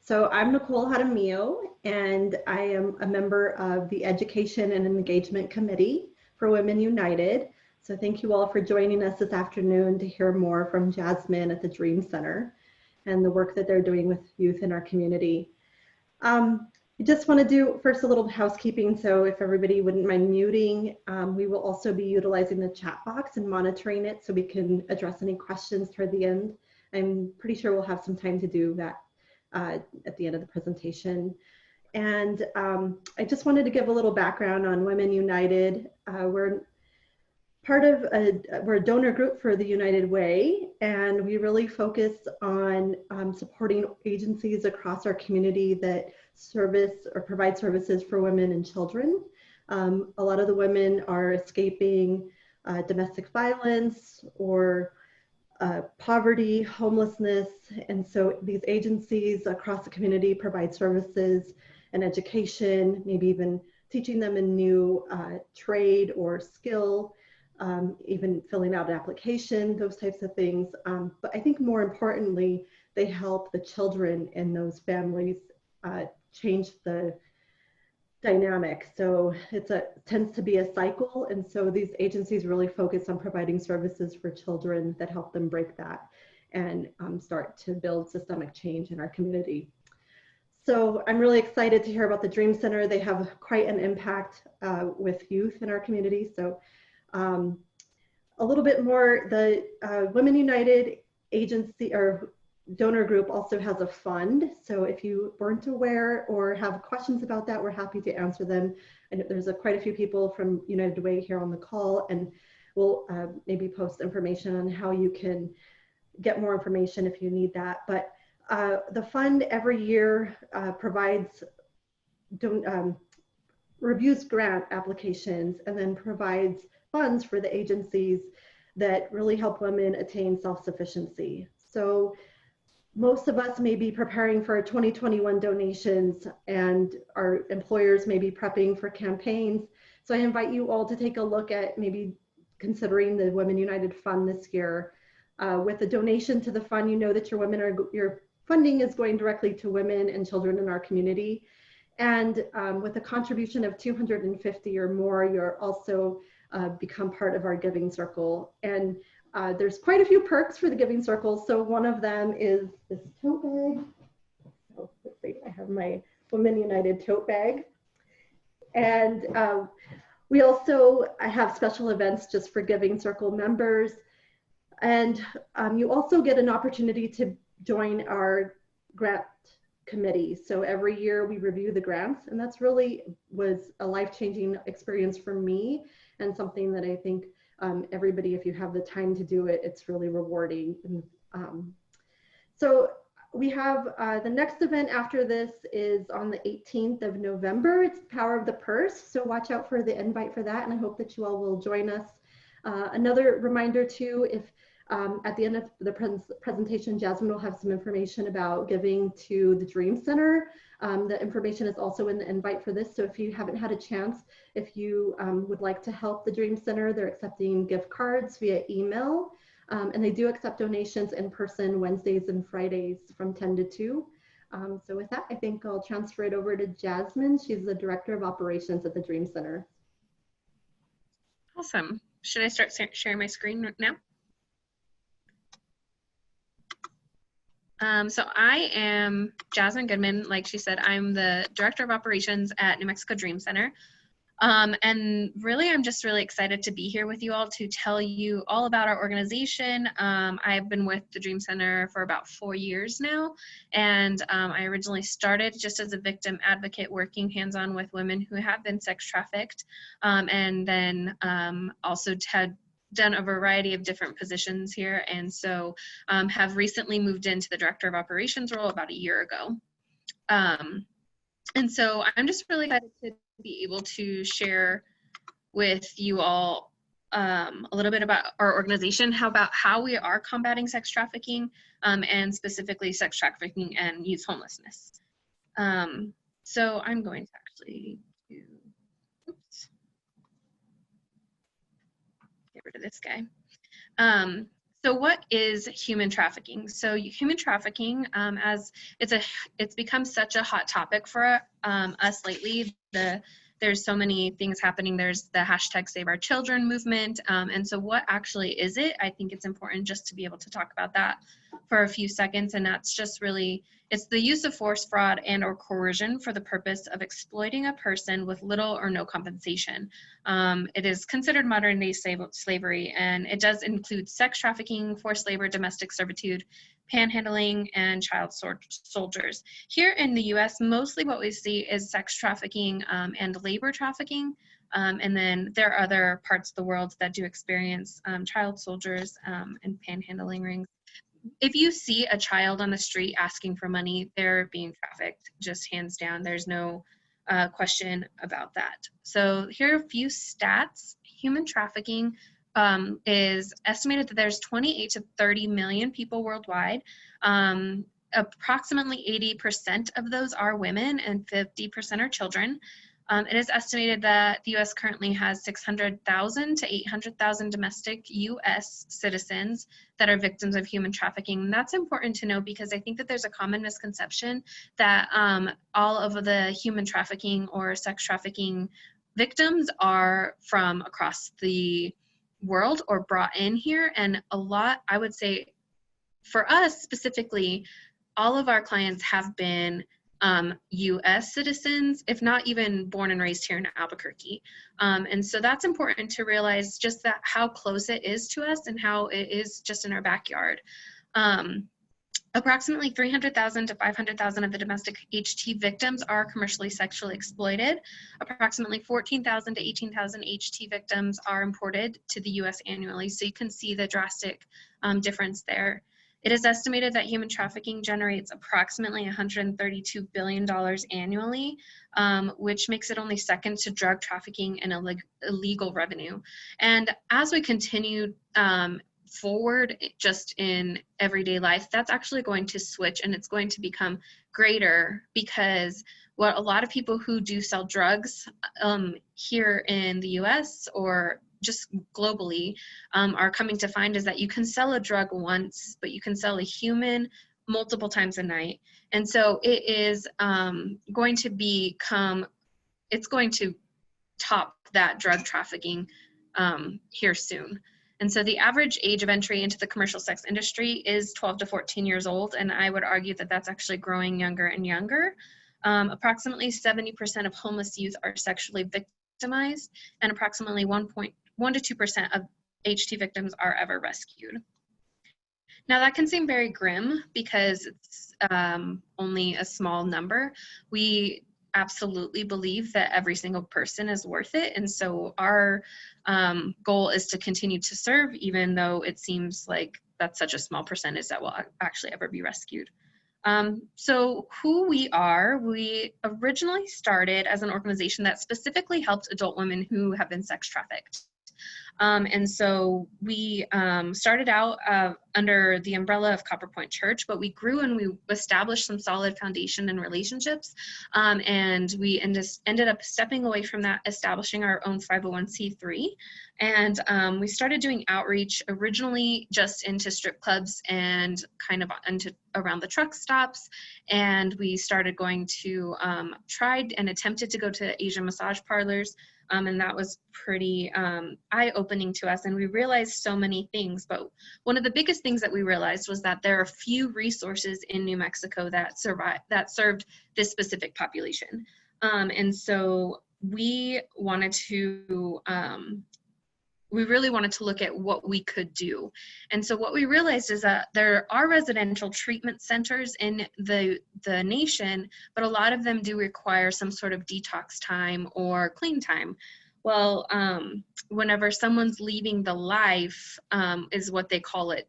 So I'm Nicole Jaramillo, and I am a member of the Education and Engagement Committee for Women United. So thank you all for joining us this afternoon to hear more from Jasmine at the Dream Center and the work that they're doing with youth in our community. I just want to do first a little housekeeping. So if everybody wouldn't mind muting, we will also be utilizing the chat box and monitoring it so we can address any questions toward the end. I'm pretty sure we'll have some time to do that at the end of the presentation. And I just wanted to give a little background on Women United. We're a donor group for the United Way, and we really focus on supporting agencies across our community that service or provide services for women and children. A lot of the women are escaping domestic violence or poverty, homelessness, and so these agencies across the community provide services and education, maybe even teaching them a new trade or skill, even filling out an application, those types of things. But I think more importantly, they help the children in those families change the dynamic. So it tends to be a cycle. And so these agencies really focus on providing services for children that help them break that and start to build systemic change in our community. So I'm really excited to hear about the Dream Center. They have quite an impact with youth in our community. So a little bit more, the Women United agency or donor group also has a fund. So if you weren't aware or have questions about that, we're happy to answer them. I know there's quite a few people from United Way here on the call, and we'll maybe post information on how you can get more information if you need that. But the fund every year provides, reviews grant applications and then provides funds for the agencies that really help women attain self-sufficiency. So most of us may be preparing for 2021 donations, and our employers may be prepping for campaigns. So I invite you all to take a look at maybe considering the Women United Fund this year. With a donation to the fund, you know that your funding is going directly to women and children in our community. And with a contribution of $250 or more, you're also become part of our giving circle. And there's quite a few perks for the giving circle. So one of them is this tote bag. Oh, let's see, I have my Women United tote bag. And we also have special events just for giving circle members. And you also get an opportunity to join our grant committee. So every year we review the grants, and that's really was a life-changing experience for me, and something that I think everybody, if you have the time to do it, it's really rewarding. And, so we have the next event after this is on the 18th of November. It's Power of the Purse. So watch out for the invite for that. And I hope that you all will join us. Another reminder too, if at the end of the presentation, Jasmine will have some information about giving to the Dream Center. The information is also in the invite for this. So if you haven't had a chance, if you would like to help the Dream Center, they're accepting gift cards via email. And they do accept donations in person Wednesdays and Fridays from 10 to 2. So with that, I think I'll transfer it over to Jasmine. She's the Director of Operations at the Dream Center. Awesome. Should I start sharing my screen now? So I am Jasmine Goodman. Like she said, I'm the Director of Operations at New Mexico Dream Center. And really, I'm just really excited to be here with you all to tell you all about our organization. I've been with the Dream Center for about 4 years now, and I originally started just as a victim advocate working hands-on with women who have been sex trafficked, and then also had done a variety of different positions here, and so have recently moved into the Director of Operations role about a year ago. And so I'm just really excited to be able to share with you all a little bit about our organization, how we are combating sex trafficking, and specifically sex trafficking and youth homelessness. So I'm going to actually do, oops, get rid of this guy. So what is human trafficking? So human trafficking, as it's become such a hot topic for us lately. There's so many things happening. There's the hashtag Save Our Children movement. And so what actually is it? I think it's important just to be able to talk about that for a few seconds. And that's just really, it's the use of force, fraud, and or coercion for the purpose of exploiting a person with little or no compensation. It is considered modern day slavery, and it does include sex trafficking, forced labor, domestic servitude, panhandling, and child soldiers. Here in the US, mostly what we see is sex trafficking and labor trafficking. And then there are other parts of the world that do experience child soldiers and panhandling rings. If you see a child on the street asking for money, they're being trafficked, just hands down. There's no question about that. So here are a few stats. Human trafficking is estimated that there's 28 to 30 million people worldwide. Approximately 80% of those are women and 50% are children. It is estimated that the U.S. currently has 600,000 to 800,000 domestic U.S. citizens that are victims of human trafficking. And that's important to know because I think that there's a common misconception that all of the human trafficking or sex trafficking victims are from across the world or brought in here. And a lot, I would say, for us specifically, all of our clients have been U.S. citizens, if not even born and raised here in Albuquerque. And so that's important to realize just that how close it is to us and how it is just in our backyard. Approximately 300,000 to 500,000 of the domestic HT victims are commercially sexually exploited. Approximately 14,000 to 18,000 HT victims are imported to the U.S. annually. So you can see the drastic difference there. It is estimated that human trafficking generates approximately $132 billion annually, which makes it only second to drug trafficking and illegal revenue. And as we continue forward just in everyday life, that's actually going to switch and it's going to become greater because what a lot of people who do sell drugs here in the US or just globally are coming to find is that you can sell a drug once, but you can sell a human multiple times a night. And so it is going to become, it's going to top that drug trafficking here soon. And so the average age of entry into the commercial sex industry is 12 to 14 years old. And I would argue that that's actually growing younger and younger. Approximately 70% of homeless youth are sexually victimized, and approximately 1 to 2% of HT victims are ever rescued. Now that can seem very grim because it's only a small number. We absolutely believe that every single person is worth it. And so our goal is to continue to serve, even though it seems like that's such a small percentage that will actually ever be rescued. So who we are, we originally started as an organization that specifically helped adult women who have been sex trafficked. And so we started out under the umbrella of Copper Point Church, but we grew and we established some solid foundation and relationships. And we ended up stepping away from that, establishing our own 501c3. And we started doing outreach originally just into strip clubs and kind of into around the truck stops. And we started going to, tried and attempted to go to Asian massage parlors. And that was pretty eye-opening to us. And we realized so many things. But one of the biggest things that we realized was that there are few resources in New Mexico that served this specific population. And so we wanted to, we really wanted to look at what we could do. And so what we realized is that there are residential treatment centers in the nation, but a lot of them do require some sort of detox time or clean time. Well, whenever someone's leaving the life, is what they call it,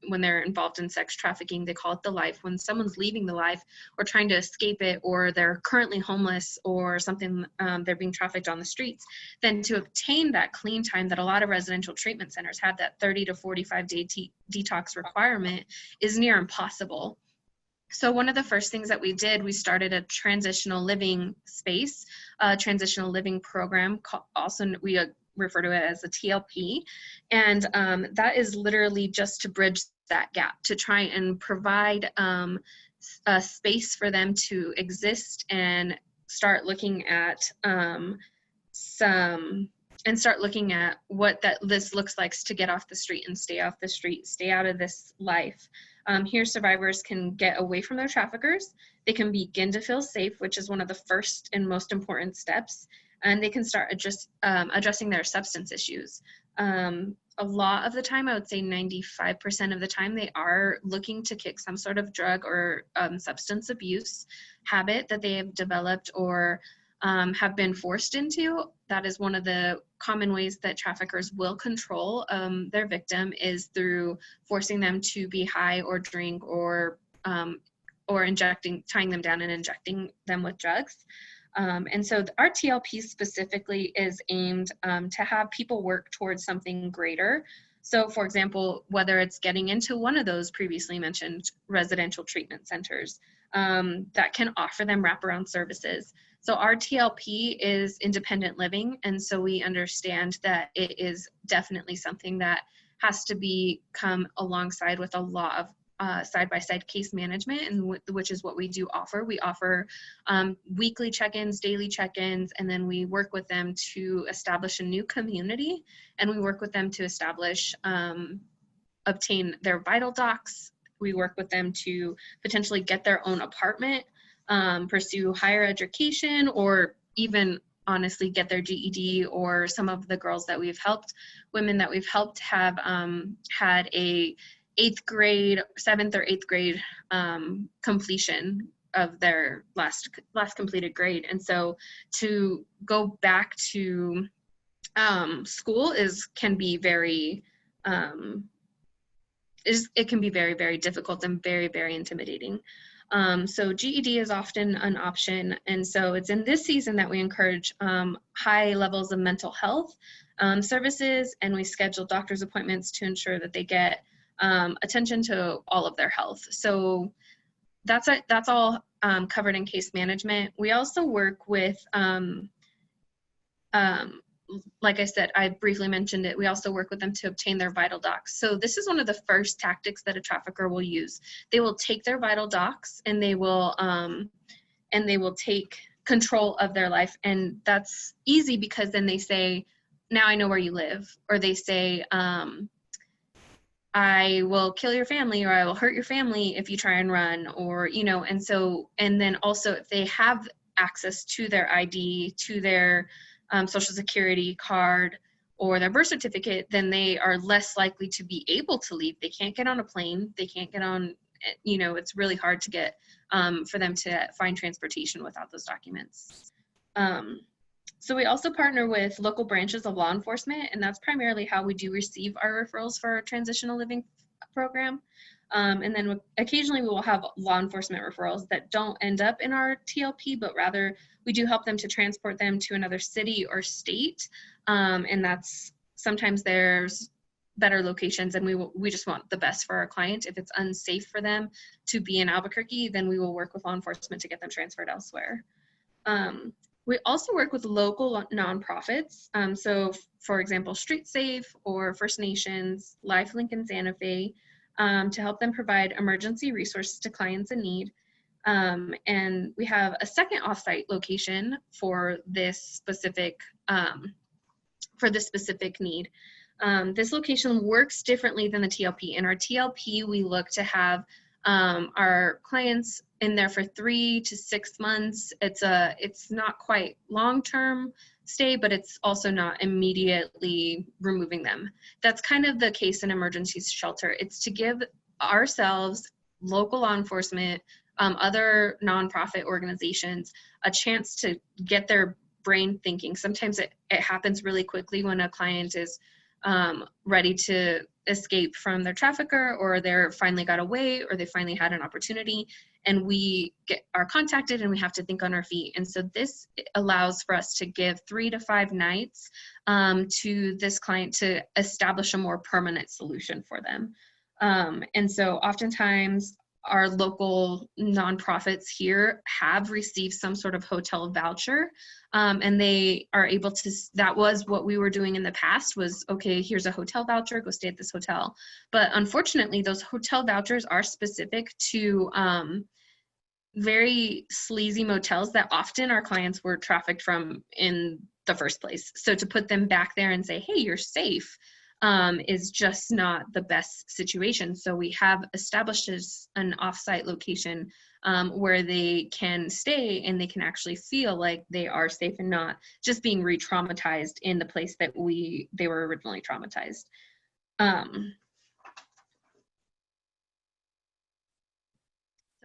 when they're involved in sex trafficking, they call it the life. When someone's leaving the life or trying to escape it, or they're currently homeless or something, they're being trafficked on the streets, then to obtain that clean time that a lot of residential treatment centers have, that 30 to 45 day detox requirement, is near impossible. So one of the first things that we did, we started a transitional living space, transitional living program. Also, we refer to it as a TLP. And that is literally just to bridge that gap, to try and provide a space for them to exist and start looking at what this looks like to get off the street and stay off the street, stay out of this life. Here, survivors can get away from their traffickers. They can begin to feel safe, which is one of the first and most important steps, and they can start addressing their substance issues. A lot of the time, I would say 95% of the time, they are looking to kick some sort of drug or substance abuse habit that they have developed or have been forced into. That is one of the common ways that traffickers will control their victim, is through forcing them to be high or drink or tying them down and injecting them with drugs. And so our TLP specifically is aimed to have people work towards something greater. So for example, whether it's getting into one of those previously mentioned residential treatment centers that can offer them wraparound services. So our TLP is independent living, and so we understand that it is definitely something that has to come alongside with a lot of side-by-side case management, and which is what we do offer. We offer weekly check-ins, daily check-ins, and then we work with them to establish a new community, and we work with them to obtain their vital docs. We work with them to potentially get their own apartment, pursue higher education, or even honestly get their GED. Or some of the girls that we've helped, women that we've helped, have had a 7th or 8th grade completion of their last completed grade. And so to go back to school can be very very difficult and very, very intimidating. So GED is often an option, and so it's in this season that we encourage high levels of mental health services, and we schedule doctor's appointments to ensure that they get attention to all of their health. So that's all covered in case management. We also work with, like I said, I briefly mentioned it, we also work with them to obtain their vital docs. So this is one of the first tactics that a trafficker will use. They will take their vital docs and they will take control of their life. And that's easy because then they say, now I know where you live. Or they say, I will kill your family, or I will hurt your family if you try and run, or, and then also if they have access to their ID, to their social security card or their birth certificate, then they are less likely to be able to leave. They can't get on a plane. They can't get on, it's really hard to get for them to find transportation without those documents. So we also partner with local branches of law enforcement, and that's primarily how we do receive our referrals for our transitional living program. And then occasionally we will have law enforcement referrals that don't end up in our TLP, but rather we do help them to transport them to another city or state. And that's sometimes there's better locations, and we just want the best for our client. If it's unsafe for them to be in Albuquerque, then we will work with law enforcement to get them transferred elsewhere. We also work with local nonprofits. So for example, Street Safe or First Nations, Life Lincoln Santa Fe, to help them provide emergency resources to clients in need. And we have a second offsite location for this specific need. This location works differently than the TLP. In our TLP, we look to have our clients in there for 3 to 6 months. It's not quite long-term stay, but it's also not immediately removing them. That's kind of the case in emergency shelter. It's to give ourselves, local law enforcement, other nonprofit organizations, a chance to get their brain thinking. Sometimes it happens really quickly when a client is ready to escape from their trafficker, or they're finally got away, or they finally had an opportunity, and we are contacted and we have to think on our feet. And so this allows for us to give 3 to 5 nights to this client to establish a more permanent solution for them. And so oftentimes our local nonprofits here have received some sort of hotel voucher, and they are able to, that was what we were doing in the past, was, okay, here's a hotel voucher, go stay at this hotel. But unfortunately, those hotel vouchers are specific to very sleazy motels that often our clients were trafficked from in the first place. So to put them back there and say, hey, you're safe, is just not the best situation. So we have established an offsite location where they can stay and they can actually feel like they are safe and not just being re-traumatized in the place that they were originally traumatized.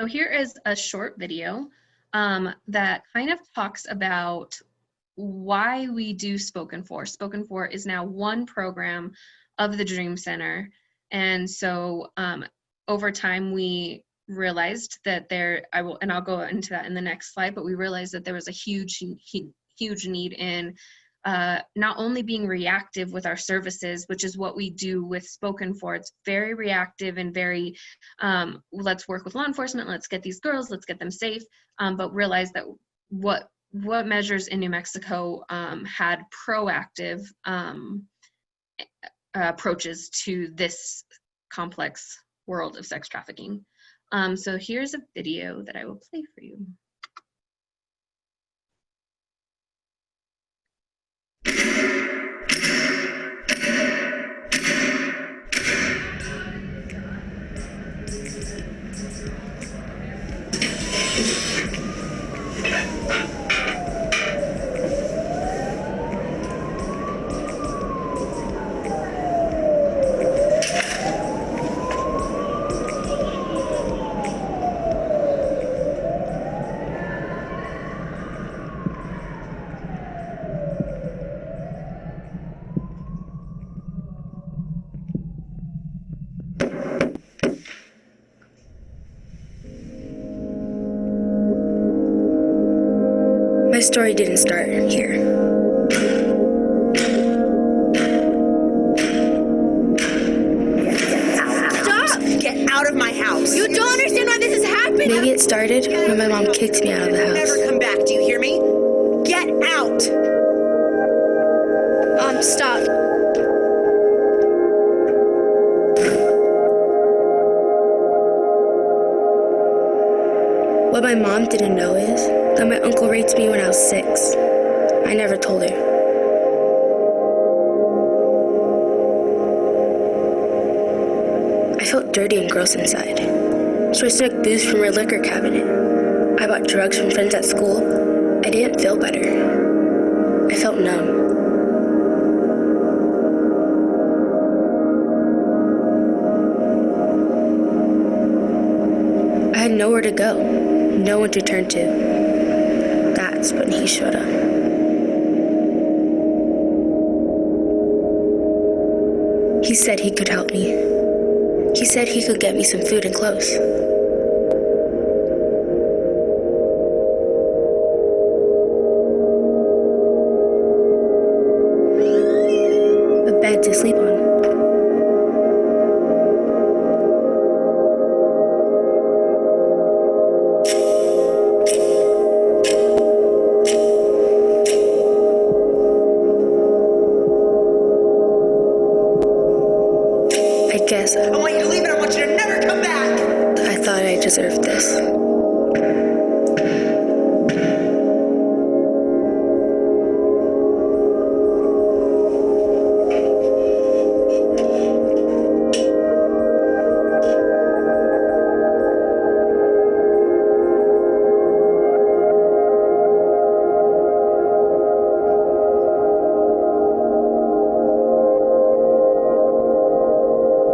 So here is a short video that kind of talks about why we do Spoken For. Spoken For is now one program of the Dream Center. And so over time we realized that I'll go into that in the next slide, but we realized that there was a huge need in not only being reactive with our services, which is what we do with Spoken For. It's very reactive and very, let's work with law enforcement, let's get these girls, let's get them safe, but realize that what measures in New Mexico had proactive approaches to this complex world of sex trafficking. So here's a video that I will play for you. My story didn't start here. Stop! Get out of my house. You don't understand why this is happening. Maybe it started when my mom kicked me out of the house. Never come back, do you hear me? Get out! Stop. What my mom didn't know is that my uncle raped me when I was 6. I never told her. I felt dirty and gross inside, so I snuck booze from her liquor cabinet. I bought drugs from friends at school. I didn't feel better. I felt numb. I had nowhere to go, no one to turn to. That's when he showed up. He said he could help me. He said he could get me some food and clothes. A bed to sleep on. I want you to leave and I want you to never come back! I thought I deserved this.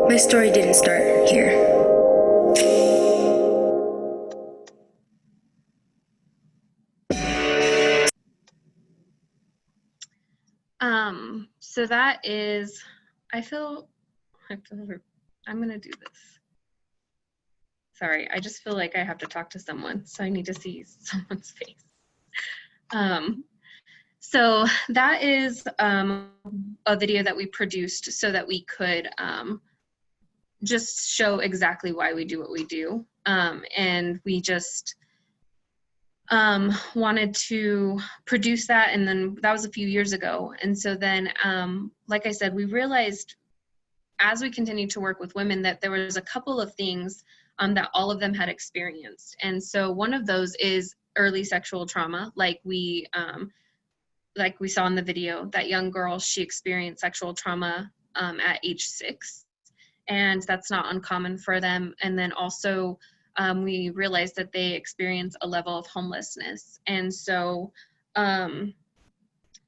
My story didn't start here. So that is, I'm gonna do this. Sorry, I just feel like I have to talk to someone, so I need to see someone's face. So that is a video that we produced so that we could just show exactly why we do what we do. And we just wanted to produce that, and then that was a few years ago. And so then, like I said, we realized as we continued to work with women that there was a couple of things that all of them had experienced. And so one of those is early sexual trauma, like we saw in the video. That young girl, she experienced sexual trauma at age 6, and that's not uncommon for them. And then also we realized that they experience a level of homelessness. And so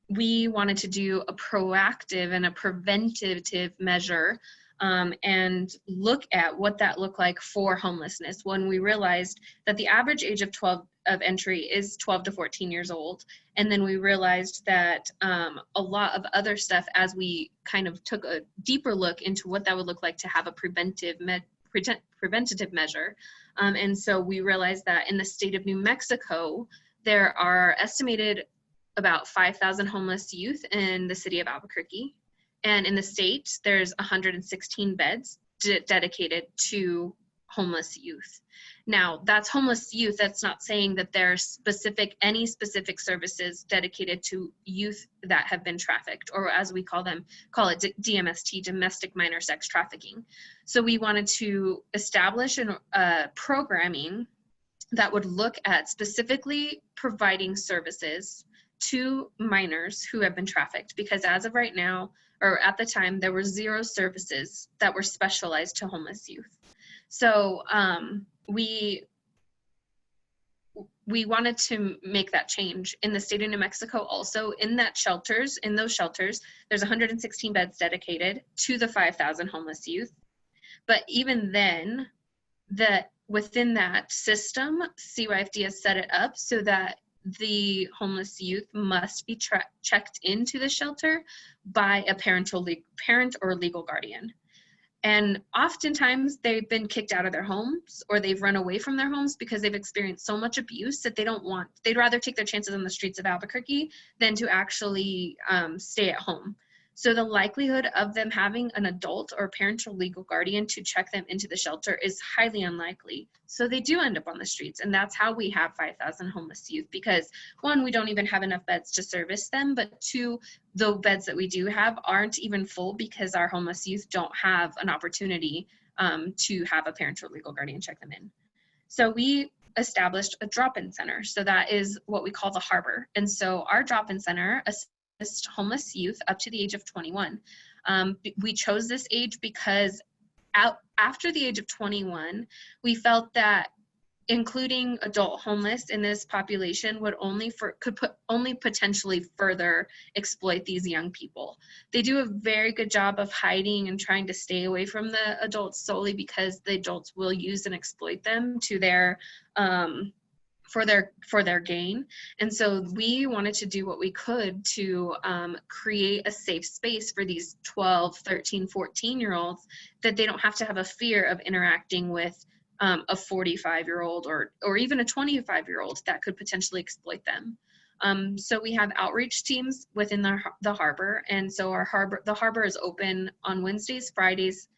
we wanted to do a proactive and a preventative measure and look at what that looked like for homelessness, when we realized that the average age of entry is 12 to 14 years old. And then we realized that a lot of other stuff, as we kind of took a deeper look into what that would look like to have a preventative measure. And so we realized that in the state of New Mexico, there are estimated about 5,000 homeless youth in the city of Albuquerque. And in the state, there's 116 beds dedicated to homeless youth. Now, that's homeless youth. That's not saying that there's any specific services dedicated to youth that have been trafficked, or as we call it DMST, domestic minor sex trafficking. So we wanted to establish programming that would look at specifically providing services to minors who have been trafficked, because as of right now, or at the time, there were 0 services that were specialized to homeless youth. So we wanted to make that change in the state of New Mexico. Also, in those shelters, there's 116 beds dedicated to the 5,000 homeless youth. But even then, within that system, CYFD has set it up so that the homeless youth must be checked into the shelter by a parent or legal guardian. And oftentimes they've been kicked out of their homes, or they've run away from their homes because they've experienced so much abuse that they'd rather take their chances on the streets of Albuquerque than to actually stay at home. So the likelihood of them having an adult or parent or legal guardian to check them into the shelter is highly unlikely. So they do end up on the streets, and that's how we have 5,000 homeless youth, because 1, we don't even have enough beds to service them, but 2, the beds that we do have aren't even full because our homeless youth don't have an opportunity to have a parent or legal guardian check them in. So we established a drop-in center. So that is what we call the Harbor. And so our drop-in center homeless youth up to the age of 21. We chose this age because after the age of 21, we felt that including adult homeless in this population could only potentially further exploit these young people. They do a very good job of hiding and trying to stay away from the adults solely because the adults will use and exploit them to their for their gain. And so we wanted to do what we could to create a safe space for these 12, 13, 14-year-olds, that they don't have to have a fear of interacting with a 45-year-old or even a 25-year-old that could potentially exploit them. So we have outreach teams within the Harbor. And so the Harbor is open on Wednesdays, Fridays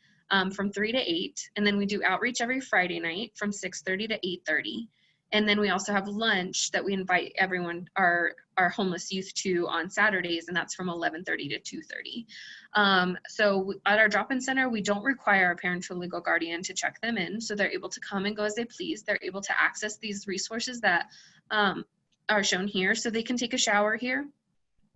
from 3 to 8. And then we do outreach every Friday night from 6:30 to 8:30. And then we also have lunch that we invite everyone, our homeless youth, to on Saturdays, and that's from 11:30 to 2:30. So at our drop-in center, we don't require a parent or legal guardian to check them in, so they're able to come and go as they please. They're able to access these resources that are shown here, so they can take a shower here.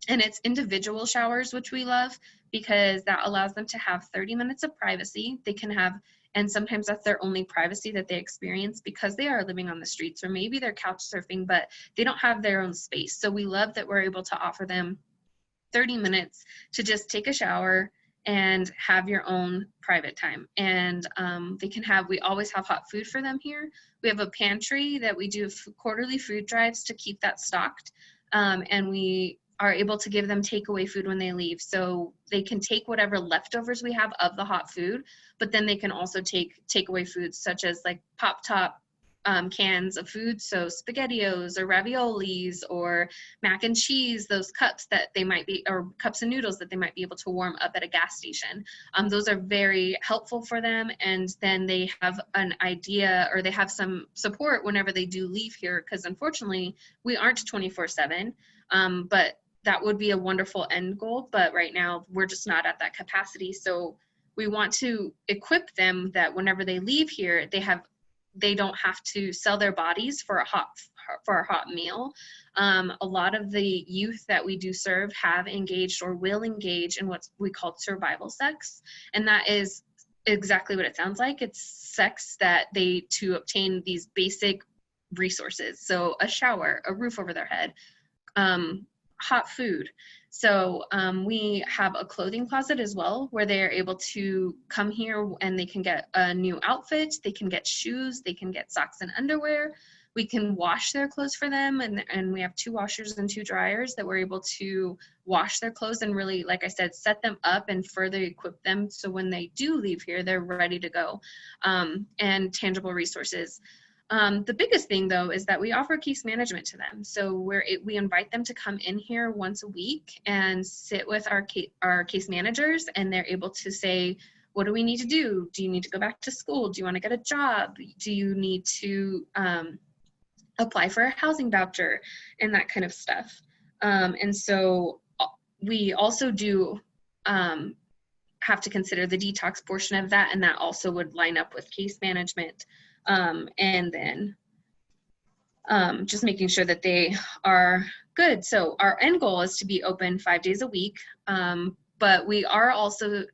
And it's individual showers, which we love, because that allows them to have 30 minutes of privacy. They can have, and sometimes that's their only privacy that they experience because they are living on the streets, or maybe they're couch surfing, but they don't have their own space. So we love that we're able to offer them 30 minutes to just take a shower and have your own private time. And we always have hot food for them here. We have a pantry that we do quarterly food drives to keep that stocked. And we are able to give them takeaway food when they leave. So they can take whatever leftovers we have of the hot food, but then they can also take takeaway foods such as like Pop Top cans of food, so SpaghettiOs or raviolis or mac and cheese, those cups that they might be, or cups of noodles that they might be able to warm up at a gas station. Those are very helpful for them, and then they have an idea, or they have some support whenever they do leave here, because unfortunately we aren't 24/7, but that would be a wonderful end goal, but right now we're just not at that capacity. So we want to equip them that whenever they leave here, they don't have to sell their bodies for a hot meal. A lot of the youth that we do serve have engaged or will engage in what we call survival sex, and that is exactly what it sounds like. It's sex that to obtain these basic resources, so a shower, a roof over their head, hot food. So we have a clothing closet as well, where they are able to come here and they can get a new outfit, they can get shoes, they can get socks and underwear. We can wash their clothes for them, and we have 2 washers and 2 dryers that we're able to wash their clothes and really, like I said, set them up and further equip them so when they do leave here, they're ready to go, and tangible resources. The biggest thing though is that we offer case management to them. So we invite them to come in here once a week and sit with our case managers, and they're able to say, what do we need to do? Do you need to go back to school? Do you want to get a job? Do you need to apply for a housing voucher and that kind of stuff? And so we also do have to consider the detox portion of that, and that also would line up with case management. And then just making sure that they are good. So our end goal is to be open 5 days a week, but we are also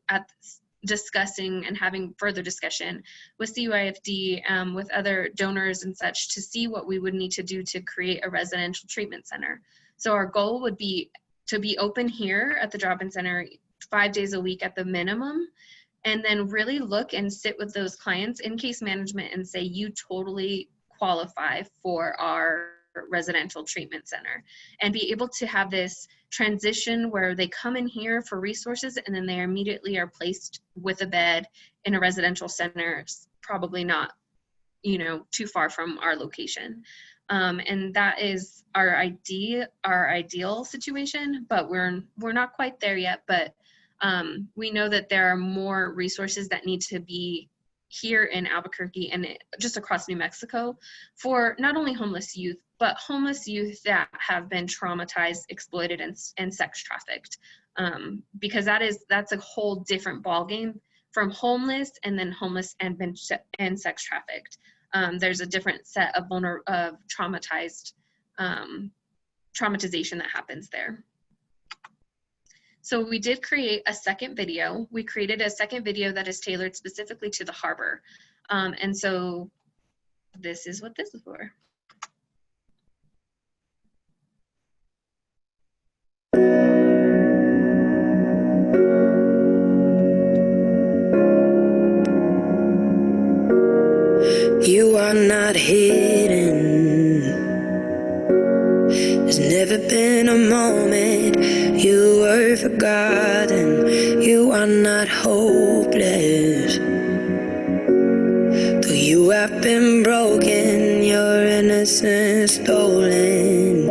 discussing and having further discussion with CUIFD, with other donors and such, to see what we would need to do to create a residential treatment center. So our goal would be to be open here at the drop-in center 5 days a week at the minimum, and then really look and sit with those clients in case management and say, you totally qualify for our residential treatment center, and be able to have this transition where they come in here for resources and then they immediately are placed with a bed in a residential center, probably not, too far from our location. And that is our ideal situation, but we're not quite there yet. But we know that there are more resources that need to be here in Albuquerque and just across New Mexico for not only homeless youth, but homeless youth that have been traumatized, exploited, and sex trafficked. Because that's a whole different ballgame from homeless and then homeless and sex trafficked. There's a different set of traumatization that happens there. So we did create a second video. We created a second video that is tailored specifically to the harbor. And so this is what this is for. You are not hidden. There's never been a moment you were forgotten. You are not hopeless. Though you have been broken, your innocence stolen.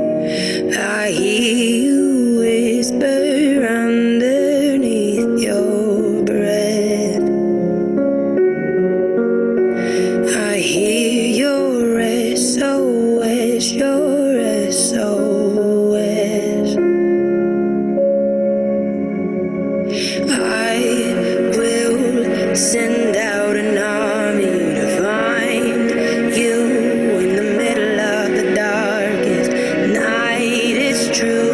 I hear you whisper underneath your breath. I hear your SOS, your SOS. I will send out an army to find you in the middle of the darkest night. It's true,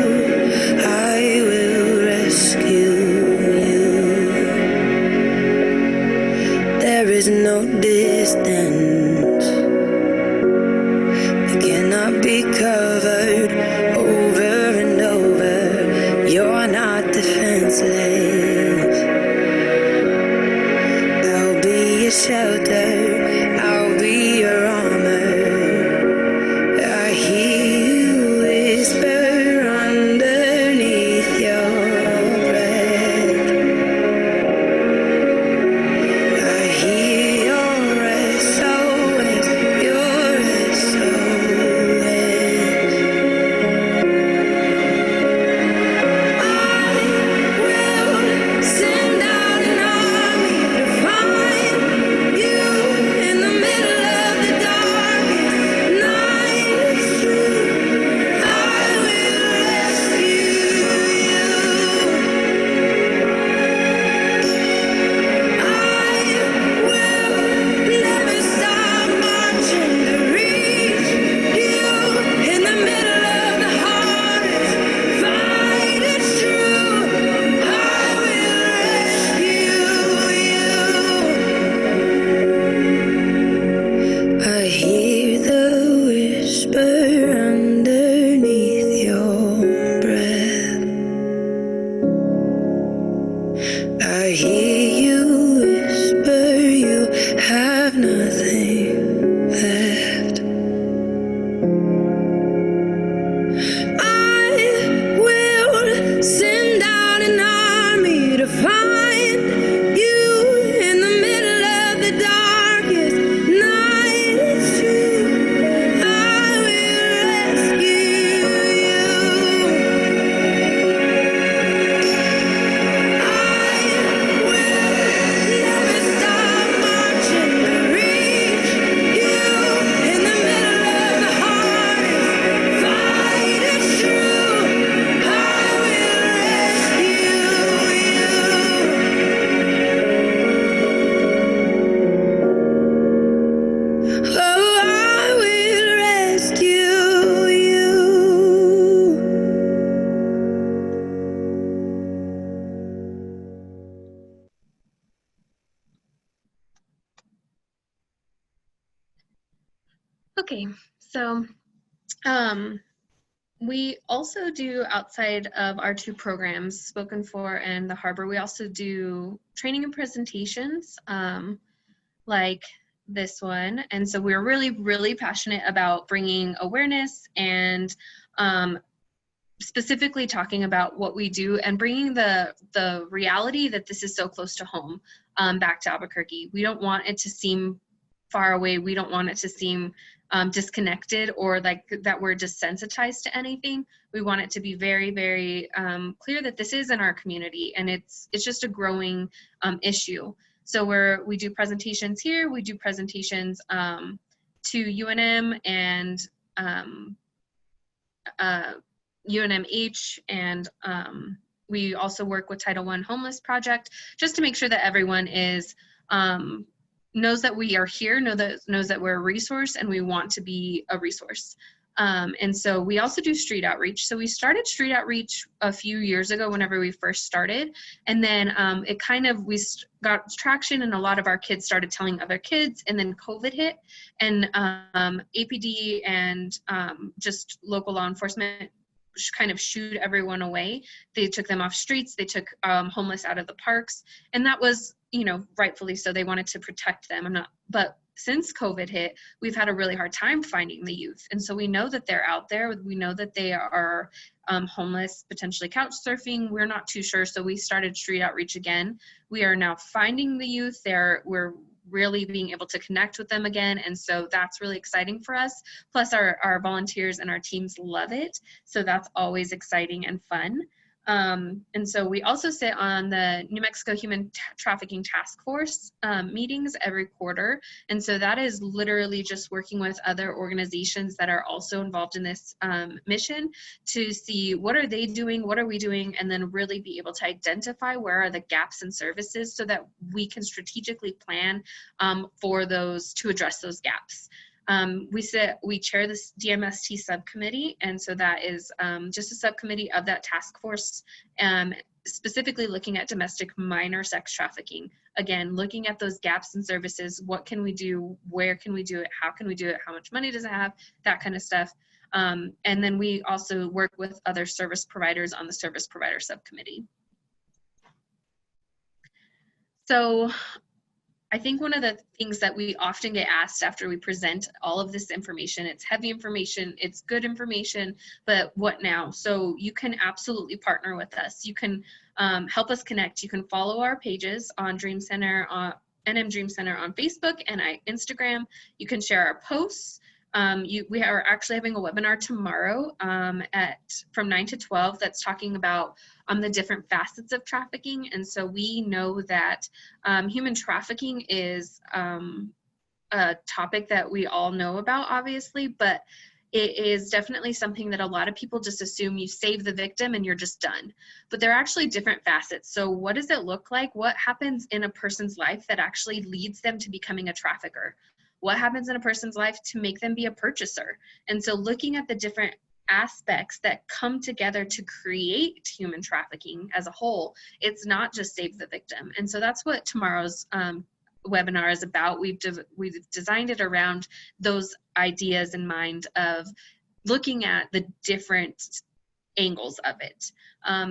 I will rescue you. There is no distance that cannot be cut. Okay, so we also do, outside of our 2 programs, Spoken For and the Harbor, we also do training and presentations like this one. And so we're really, really passionate about bringing awareness and specifically talking about what we do and bringing the reality that this is so close to home back to Albuquerque. We don't want it to seem far away. We don't want it to seem disconnected or like that we're desensitized to anything. We want it to be very, very clear that this is in our community, and it's just a growing issue. So we do presentations here. We do presentations to UNM and UNMH, and we also work with Title I Homeless Project just to make sure that everyone is knows that we are here, knows that we're a resource, and we want to be a resource. And so we also do street outreach. So we started street outreach a few years ago whenever we first started. And then it kind of, we got traction and a lot of our kids started telling other kids, and then COVID hit, and APD and just local law enforcement kind of shooed everyone away. They took them off streets. They took homeless out of the parks. And that was, you know, rightfully so. They wanted to protect them. But since COVID hit, we've had a really hard time finding the youth. And so we know that they're out there. We know that they are homeless, potentially couch surfing. We're not too sure. So we started street outreach again. We are now finding the youth there. We're really being able to connect with them again. And so that's really exciting for us. Plus our volunteers and our teams love it. So that's always exciting and fun. And so we also sit on the New Mexico Human Trafficking Task Force meetings every quarter. And so that is literally just working with other organizations that are also involved in this mission to see what are they doing, what are we doing, and then really be able to identify where are the gaps in services so that we can strategically plan for those, to address those gaps. We chair this Dmst Subcommittee, and so that is just a subcommittee of that task force, specifically looking at domestic minor sex trafficking. Again, looking at those gaps in services, what can we do, where can we do it, how can we do it, how much money does it have, that kind of stuff. And then we also work with other service providers on the service provider subcommittee. So I think one of the things that we often get asked after we present all of this information, it's heavy information, it's good information, but what now? So you can absolutely partner with us. You can help us connect. You can follow our pages on Dream Center, NM Dream Center on Facebook and Instagram. You can share our posts. We are actually having a webinar tomorrow from 9 to 12 that's talking about the different facets of trafficking. And so we know that human trafficking is a topic that we all know about, obviously, but it is definitely something that a lot of people just assume you save the victim and you're just done. But there are actually different facets. So what does it look like? What happens in a person's life that actually leads them to becoming a trafficker? What happens in a person's life to make them be a purchaser? And so looking at the different aspects that come together to create human trafficking as a whole, it's not just save the victim. And so that's what tomorrow's webinar is about. We've designed it around those ideas in mind of looking at the different angles of it.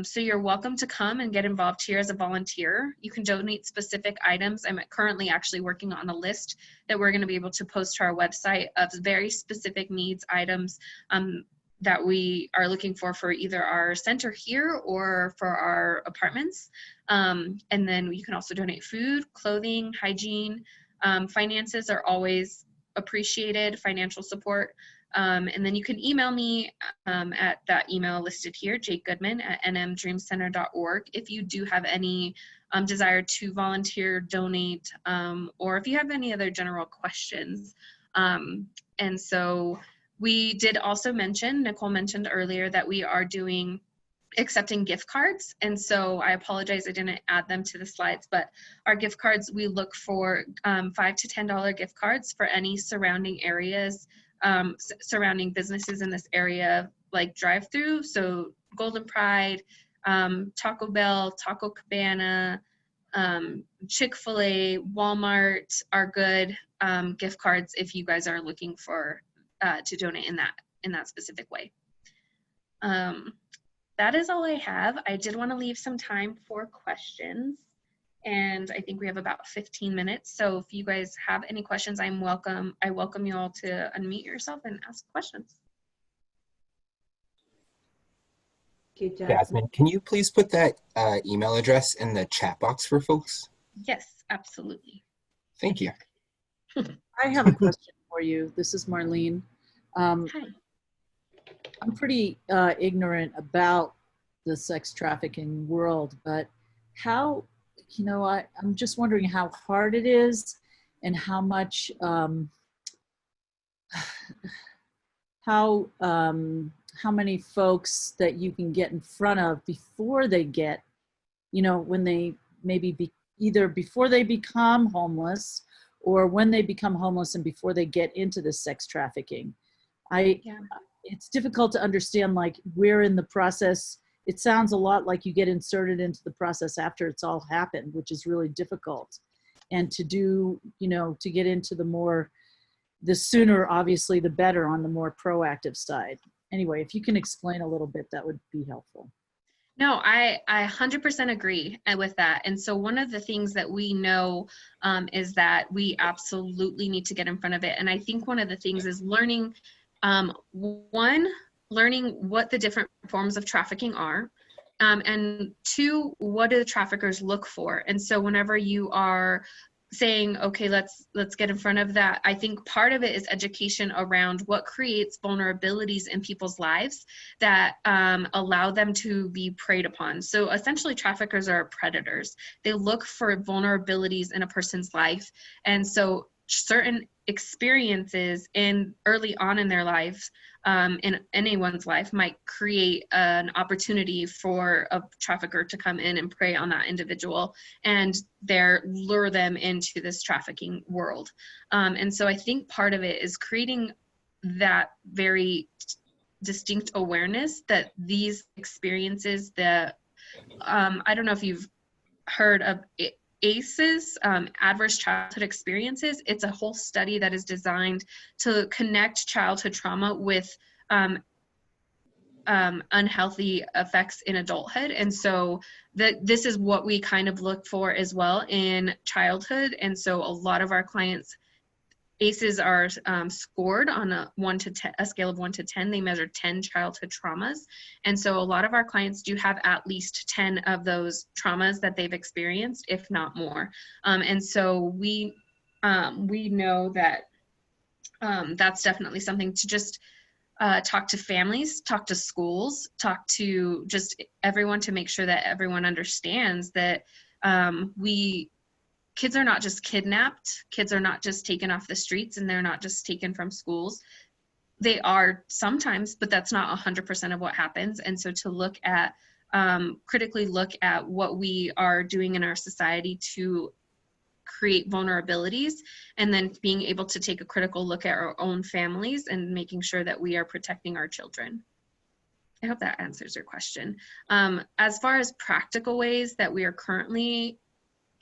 So you're welcome to come and get involved here as a volunteer. You can donate specific items. I'm currently actually working on a list that we're going to be able to post to our website of very specific needs items that we are looking for either our center here or for our apartments. And then you can also donate food, clothing, hygiene. Finances are always appreciated, financial support. And then you can email me at that email listed here, jakegoodman@nmdreamcenter.org, if you do have any desire to volunteer, donate, or if you have any other general questions. And so we did also mention, Nicole mentioned earlier, that we are accepting gift cards. And so I apologize, I didn't add them to the slides, but our gift cards, we look for $5 to $10 gift cards for any surrounding areas, surrounding businesses in this area, like drive-through. So Golden Pride, Taco Bell, Taco Cabana, Chick-fil-A, Walmart are good gift cards if you guys are looking for to donate in that specific way. That is all I have. I did want to leave some time for questions, and I think we have about 15 minutes. So if you guys have any questions, I welcome you all to unmute yourself and ask questions. Thank you, Jasmine, can you please put that email address in the chat box for folks? Yes, absolutely. Thank you. I have a question for you. This is Marlene. Hi. I'm pretty ignorant about the sex trafficking world, but how, I'm just wondering how hard it is and how much, how many folks that you can get in front of before they get, when they maybe either before they become homeless or when they become homeless and before they get into the sex trafficking. It's difficult to understand, like, where in the process. It sounds a lot like you get inserted into the process after it's all happened, which is really difficult. And to do, to get into the sooner, obviously, the better on the more proactive side. Anyway, if you can explain a little bit, that would be helpful. No, I 100% agree with that. And so one of the things that we know is that we absolutely need to get in front of it. And I think one of the things is learning, learning what the different forms of trafficking are, and two, what do the traffickers look for? And so whenever you are saying, okay, let's get in front of that, I think part of it is education around what creates vulnerabilities in people's lives that allow them to be preyed upon. So essentially, traffickers are predators. They look for vulnerabilities in a person's life, and so certain experiences early on in their lives, in anyone's life, might create an opportunity for a trafficker to come in and prey on that individual and lure them into this trafficking world. And so I think part of it is creating that very distinct awareness that these experiences, I don't know if you've heard of ACEs, adverse childhood experiences. It's a whole study that is designed to connect childhood trauma with unhealthy effects in adulthood. And so this is what we kind of look for as well in childhood. And so a lot of our clients, ACEs are scored on a scale of 1 to 10. They measure 10 childhood traumas. And so a lot of our clients do have at least 10 of those traumas that they've experienced, if not more. And so we know that that's definitely something to just talk to families, talk to schools, talk to just everyone to make sure that everyone understands that kids are not just kidnapped. Kids are not just taken off the streets, and they're not just taken from schools. They are sometimes, but that's not 100% of what happens. And so to look at, critically look at what we are doing in our society to create vulnerabilities, and then being able to take a critical look at our own families and making sure that we are protecting our children. I hope that answers your question. As far as practical ways that we are currently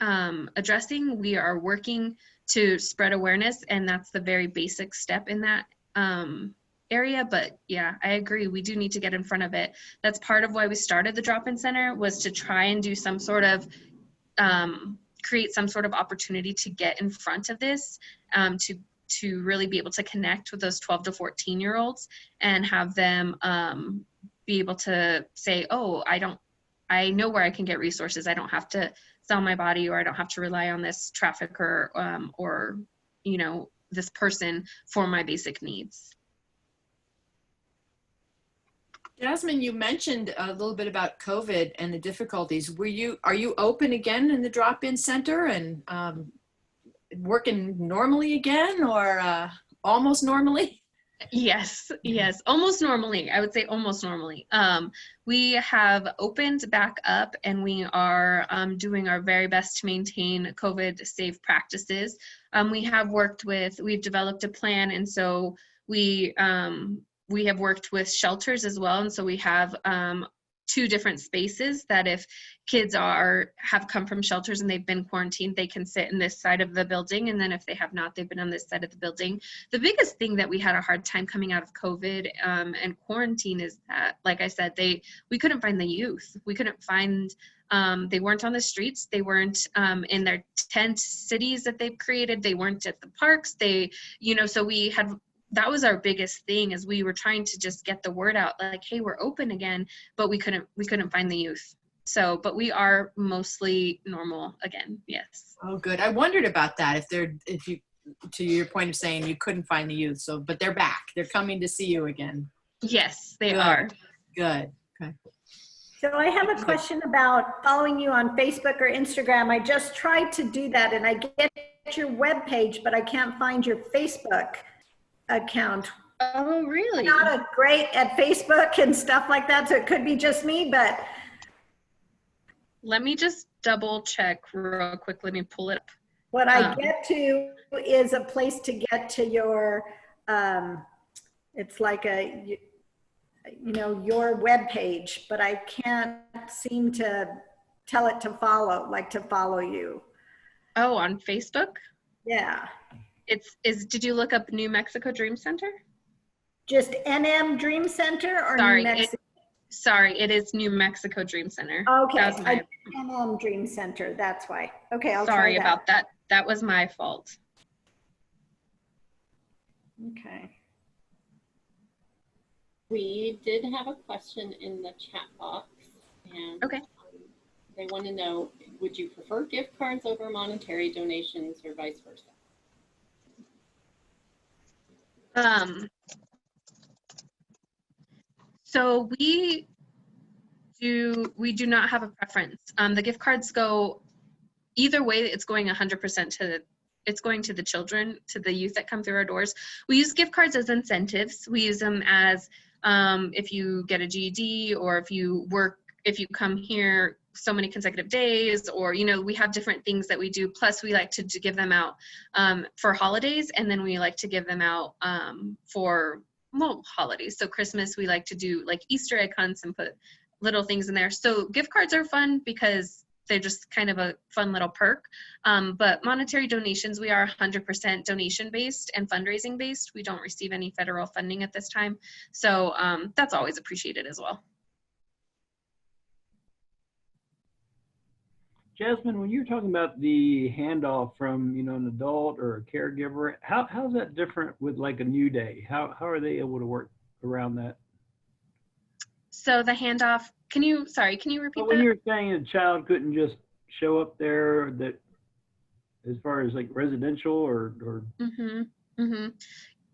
addressing, we are working to spread awareness, and that's the very basic step in that area. But yeah, I agree, we do need to get in front of it. That's part of why we started the drop-in center, was to try and do some sort of create some sort of opportunity to get in front of this, to really be able to connect with those 12 to 14-year-olds and have them be able to say, oh, I know where I can get resources. I don't have to sell my body, or I don't have to rely on this trafficker or this person for my basic needs. Jasmine, you mentioned a little bit about COVID and the difficulties. Are you open again in the drop-in center and working normally again, or almost normally? Yes, almost normally. I would say almost normally. We have opened back up, and we are doing our very best to maintain COVID safe practices. We've developed a plan, and so we have worked with shelters as well. And so we have two different spaces that if kids have come from shelters and they've been quarantined, they can sit in this side of the building. And then if they have not, they've been on this side of the building. The biggest thing that we had a hard time coming out of COVID and quarantine is that, like I said, we couldn't find the youth. We couldn't find, they weren't on the streets. They weren't in their tent cities that they've created. They weren't at the parks. So that was our biggest thing, is we were trying to just get the word out, like, hey, we're open again, but we couldn't find the youth. So, but we are mostly normal again. Yes. Oh, good. I wondered about that. If you, to your point of saying you couldn't find the youth, but they're back. They're coming to see you again. Yes, they Good. are. Good. Okay. So I have a question about following you on Facebook or Instagram. I just tried to do that and I get your webpage, but I can't find your Facebook account. Oh, really? I'm not great at Facebook and stuff like that, so it could be just me, but. Let me just double check real quick. Let me pull it up. What I get to is a place to get to your, it's like your web page, but I can't seem to tell it to follow you. Oh, on Facebook? Yeah. Did you look up New Mexico Dream Center? Just NM Dream Center or Sorry, New Mexico? Sorry, it is New Mexico Dream Center. Okay, That NM Dream Center, that's why. Okay, I'll sorry try that. about that. That was my fault. Okay. We did have a question in the chat box, and okay. They want to know, would you prefer gift cards over monetary donations or vice versa? So we do not have a preference. The gift cards go either way. It's going 100% it's going to the children, to the youth that come through our doors. We use gift cards as incentives. We use them as if you get a GED, or if you come here so many consecutive days, or, we have different things that we do. Plus we like to give them out for holidays, and then we like to give them out for holidays. So Christmas, we like to do like Easter egg hunts and put little things in there. So gift cards are fun because they're just kind of a fun little perk. But monetary donations, we are 100% donation based and fundraising based. We don't receive any federal funding at this time. So that's always appreciated as well. Jasmine, when you're talking about the handoff from, an adult or a caregiver, how's that different with like a New Day? How are they able to work around that? So the handoff, can you repeat that? When you're saying a child couldn't just show up there, that as far as like residential or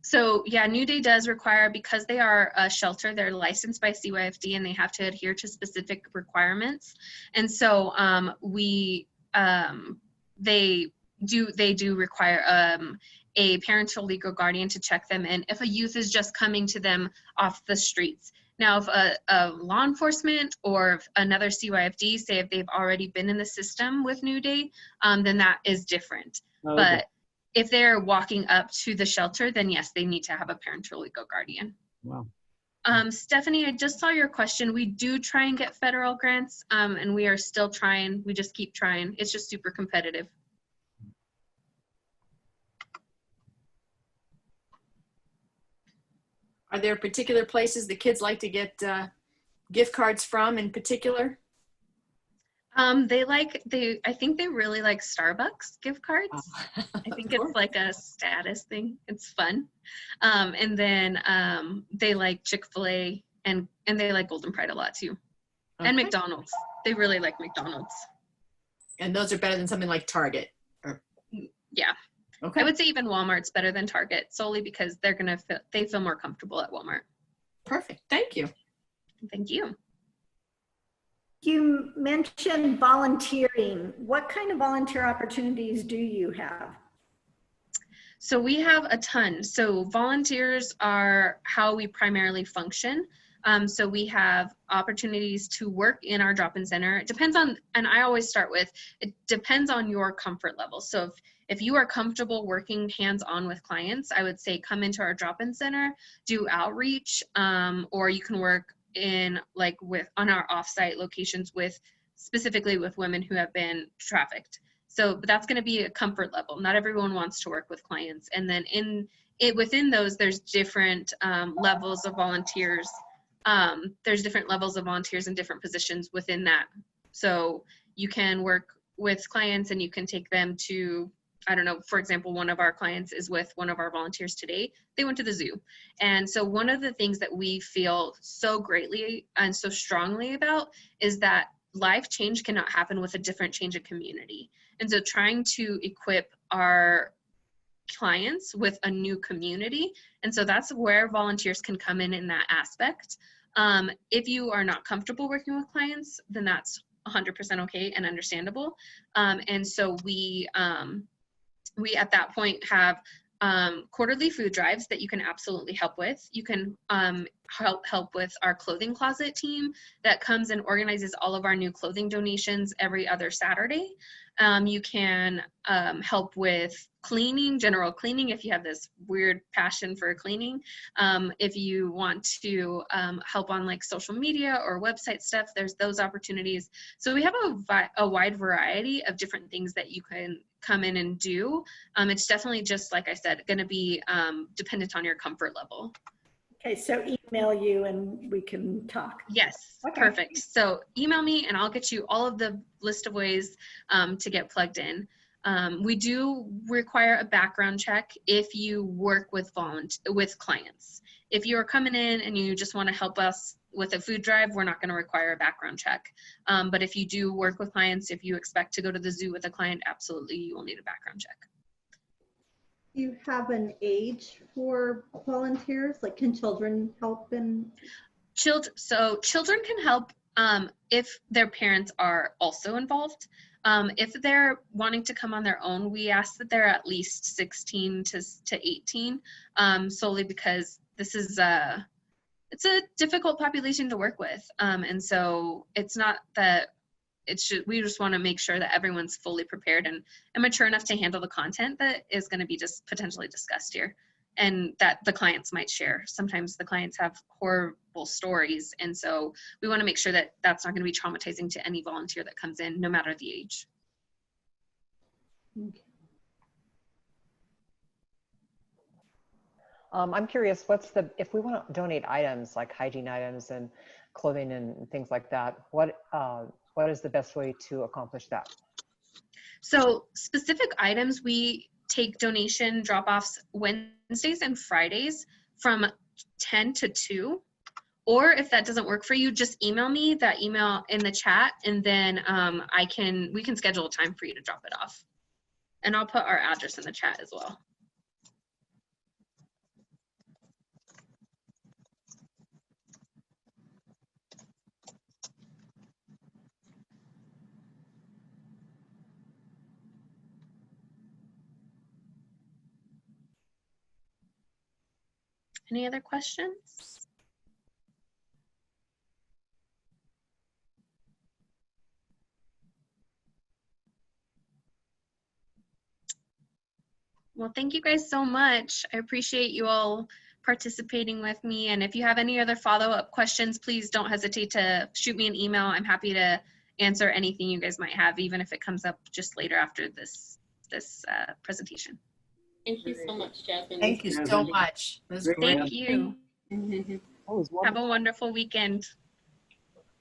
So yeah, New Day does require, because they are a shelter, they're licensed by CYFD and they have to adhere to specific requirements. And so they do require a parental legal guardian to check them in if a youth is just coming to them off the streets. Now, if a law enforcement or if another CYFD, say if they've already been in the system with New Day, then that is different. Okay. But if they're walking up to the shelter, then yes, they need to have a parental legal guardian. Wow. Stephanie, I just saw your question. We do try and get federal grants, and we are still trying. We just keep trying. It's just super competitive. Are there particular places the kids like to get gift cards from in particular? I think they really like Starbucks gift cards. Oh. I think it's like a status thing. It's fun. And then they like Chick-fil-A and they like Golden Pride a lot too. Okay. And McDonald's. They really like McDonald's. And those are better than something like Target? Yeah. Okay. I would say even Walmart's better than Target, solely because they feel more comfortable at Walmart. Perfect. Thank you. Thank you. You mentioned volunteering. What kind of volunteer opportunities do you have? So we have a ton. So volunteers are how we primarily function. So we have opportunities to work in our drop-in center. It depends on, and I always start with, it depends on your comfort level. So if you are comfortable working hands-on with clients, I would say come into our drop-in center, do outreach, or you can work in like on our offsite locations specifically with women who have been trafficked. So but that's going to be a comfort level. Not everyone wants to work with clients. And then within those, there's different levels of volunteers. There's different levels of volunteers in different positions within that. So you can work with clients and you can take them to, I don't know, for example, one of our clients is with one of our volunteers today. They went to the zoo. And so one of the things that we feel so greatly and so strongly about is that life change cannot happen with a different change of community. And so trying to equip our clients with a new community. And so that's where volunteers can come in that aspect. If you are not comfortable working with clients, then that's 100% okay and understandable. And so we at that point have quarterly food drives that you can absolutely help with. You can help with our clothing closet team that comes and organizes all of our new clothing donations every other Saturday. You can help with cleaning, general cleaning, if you have this weird passion for cleaning. If you want to help on like social media or website stuff, there's those opportunities. So we have a wide variety of different things that you can come in and do. It's definitely just, like I said, going to be dependent on your comfort level. Okay, so email you and we can talk. Yes, okay. Perfect. So email me and I'll get you all of the list of ways to get plugged in. We do require a background check if you work with clients. If you're coming in and you just want to help us with a food drive, we're not going to require a background check. But if you do work with clients, if you expect to go to the zoo with a client, absolutely you will need a background check. Do you have an age for volunteers? Like, can children help in? So children can help if their parents are also involved. If they're wanting to come on their own, we ask that they're at least 16 to 18, solely because this is it's a difficult population to work with. And so it's not that we just want to make sure that everyone's fully prepared and mature enough to handle the content that is going to be just potentially discussed here and that the clients might share. Sometimes the clients have horrible stories. And so we want to make sure that that's not going to be traumatizing to any volunteer that comes in, no matter the age. Okay. I'm curious, if we want to donate items like hygiene items and clothing and things like that, what is the best way to accomplish that? So specific items, we take donation drop-offs Wednesdays and Fridays from 10 to 2. Or if that doesn't work for you, just email me that email in the chat, and then we can schedule a time for you to drop it off. And I'll put our address in the chat as well. Any other questions? Well, thank you guys so much. I appreciate you all participating with me. And if you have any other follow-up questions, please don't hesitate to shoot me an email. I'm happy to answer anything you guys might have, even if it comes up just later after this presentation. Thank you so much, Jasmine. Thank you so much. That was great. Thank you. Have a wonderful weekend.